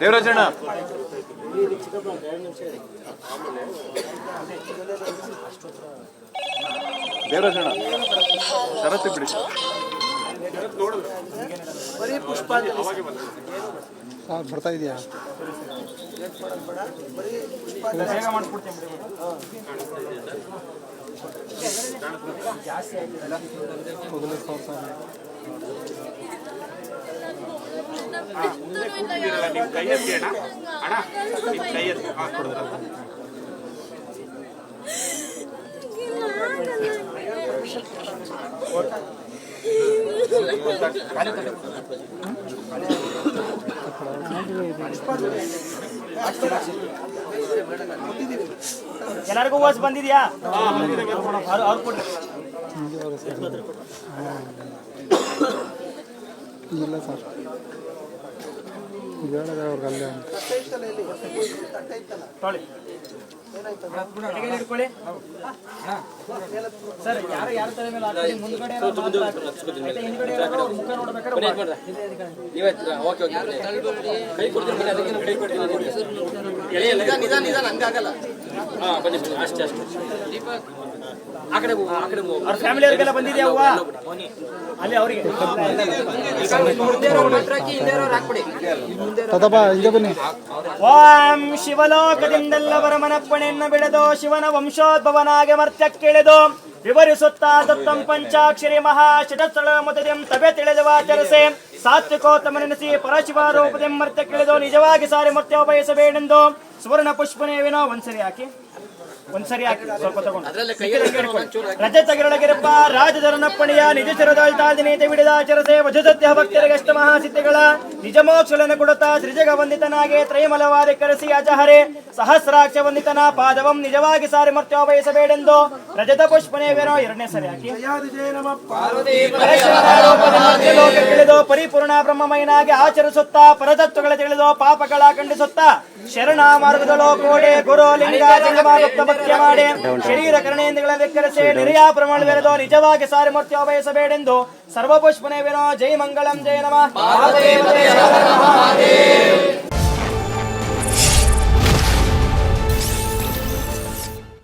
ದೇವರಾಜಣ್ಣ ದೇವರಾಜಣ್ಣ ಶರತ್ತಿ ಬಿಡಿ ಬರೀ ಪುಷ್ಪಾಂಜಲಿ ಬರ್ತಾ ಇದೆಯಾ ನಿಮ್ ಕೈ ಎತ್ತಿ ಅಣ್ಣ ನಿಮ್ ಕೈ ಎತ್ತಿ ಕೊಡಿದ್ರಲ್ಲ ಎಲ್ಲರಿಗೂ ವಾಸ್ ಬಂದಿದ್ಯಾ ಇಲ್ಲ ಸರ್ ಹೇಳದ ಅವ್ರಿಗೆ ಅಲ್ಲೇ ಇಟ್ಕೊಳ್ಳಿ ಸರ್ ಯಾರ ತಲೆ ಮೇಲೆ ಮುಂದ್ಗಡೆ ಮುಖ ನೋಡ್ಬೇಕಾದ್ರೆ ಅವ್ರ ಫ್ಯಾಮಿಲಿ ಅವ್ರಿಗೆಲ್ಲ ಬಂದಿದ್ಯಾ ಹೂವ ಅಲ್ಲಿ ಅವರಿಗೆ ಓಂ ಶಿವಲೋಕದಿಂದೆಲ್ಲ ಬರಮನಪ್ಪಣೆಯನ್ನು ಬಿಡದು ಶಿವನ ವಂಶೋದ್ಭವನಾಗೆ ಮರ್ತ್ಯಕ್ಕಿಳಿದು ವಿವರಿಸುತ್ತಾ ದತ್ತಂ ಪಂಚಾಕ್ಷರಿ ಮಹಾಶತಸ್ಥಳ ಮತದೆಂ ತಬೆ ತಿಳಿದವಾಚರಿಸೆ ಸಾತ್ವಿಕೋತ್ತಮ ನೆನೆಸಿ ಪರಶಿವ ರೂಪದೆಂ ಮರ್ತ್ಯಕ್ಕಿಳಿದು ನಿಜವಾಗಿ ಸಾರಿ ಮರ್ತ್ಯ ಬಯಸಬೇಡೆಂದು ಸುವರ್ಣ ಪುಷ್ಪನೇವಿನೋ ಒಂದ್ಸರಿ ಹಾಕಿ ಸ್ವಲ್ಪ ತಗೊಂಡು ರಜತ ಗಿರಳಗಿರಪ್ಪ ರಾಜಧರನಪ್ಪಣಿಯ ನಿಜ ಚಿರದಾಳ್ತಾದಿನೀತಿ ವಿಡಿದಾಚರಸೆ ವಜಸತ್ಯ ಭಕ್ತರಿಗೆ ಅಷ್ಟ ಮಹಾಸಿದ್ಧಿಗಳ ನಿಜ ಮೋಕ್ಷಗಳನ್ನು ಕೊಡುತ್ತಾ ತ್ರಿಜಗ ವಂದಿತನಾಗೆ ತ್ರೈಮಲವಾದಿ ಕರೆಸಿ ಅಜಹರೆ ಸಹಸ್ರಾಕ್ಷ ವಂದಿತನ ಪಾದವಂ ನಿಜವಾಗಿ ಸಾರಿ ಮರ್ತ್ಯ ಬಯಸಬೇಡೆಂದು ರಜತ ಪುಷ್ಪನೇವೇನೋ ಎರಡನೇ ಸರಿ ಹಾಕಿ ತಿಳಿದು ಪರಿಪೂರ್ಣ ಬ್ರಹ್ಮಮಯನಾಗಿ ಆಚರಿಸುತ್ತಾ ಪರತತ್ವಗಳ ತಿಳಿದು ಪಾಪಗಳ ಖಂಡಿಸುತ್ತಾ ಶರಣ ಮಾರ್ಗದಲ್ಲೋ ಕೋಡೆ ಗುರು ಲಿಂಗ ಜಂಗಮಾಗುತ್ತ ಭಕ್ತಿಯ ಮಾಡಿ ಶರೀರ ಕರ್ಣೇಂದ್ರಗಳ ವೆಕ್ಕರಿಸಿ ನಿರ್ಯಾ ಪ್ರಮಾಣ ಬೆರೆದು ನಿಜವಾಗಿ ಸಾರಿ ಮರ್ತ್ಯ ಬಯಸಬೇಡೆಂದು ಸರ್ವಪುಷ್ಪನೇವೇನೋ ಜೈ ಮಂಗಳಂ ಜಯ ನಮಃ.